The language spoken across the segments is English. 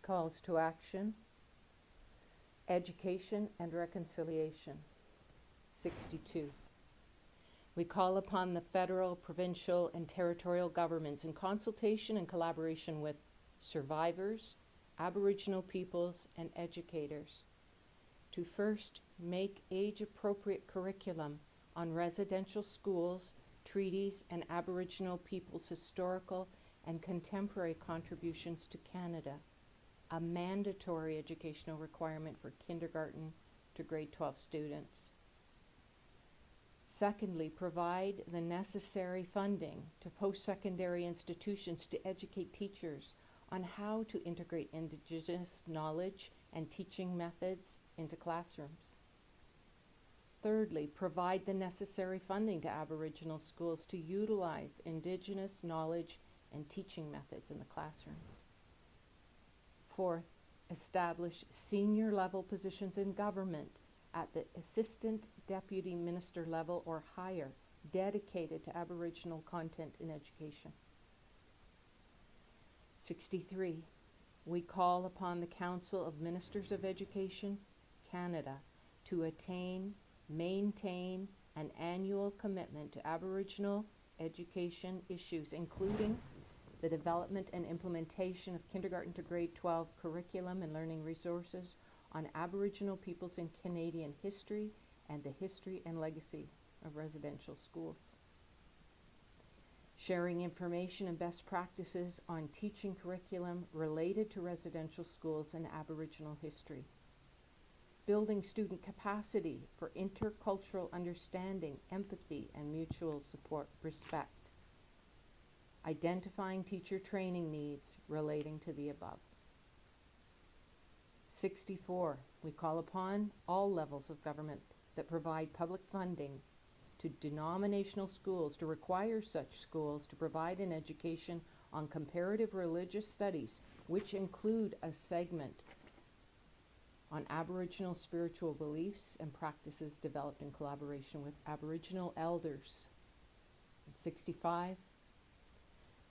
Calls to action. Education and reconciliation. 62. We call upon the federal, provincial, and territorial governments in consultation and collaboration with survivors, Aboriginal peoples, and educators to first make age-appropriate curriculum on residential schools, treaties, and Aboriginal peoples' historical and contemporary contributions to Canada, a mandatory educational requirement for kindergarten to grade 12 students. Secondly, provide the necessary funding to post-secondary institutions to educate teachers on how to integrate Indigenous knowledge and teaching methods into classrooms. Thirdly, provide the necessary funding to Aboriginal schools to utilize Indigenous knowledge and teaching methods in the classrooms. Fourth, establish senior level positions in government at the assistant deputy minister level or higher, dedicated to Aboriginal content in education. 63. We call upon the Council of Ministers of Education, Canada, to maintain an annual commitment to Aboriginal education issues, including the development and implementation of kindergarten to grade 12 curriculum and learning resources on Aboriginal peoples in Canadian history and the history and legacy of residential schools. Sharing information and best practices on teaching curriculum related to residential schools and Aboriginal history. Building student capacity for intercultural understanding, empathy, and mutual support, respect. Identifying teacher training needs relating to the above. 64. We call upon all levels of government that provide public funding to denominational schools to require such schools to provide an education on comparative religious studies, which include a segment on Aboriginal spiritual beliefs and practices developed in collaboration with Aboriginal elders. 65.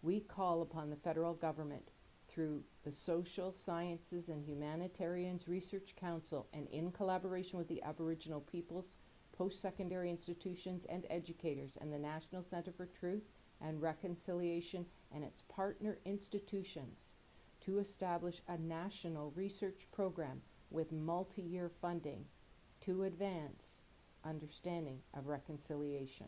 We call upon the federal government through the Social Sciences and Humanitarians Research Council and in collaboration with the Aboriginal peoples, post-secondary institutions and educators and the National Centre for Truth and Reconciliation and its partner institutions to establish a national research program with multi-year funding to advance understanding of reconciliation.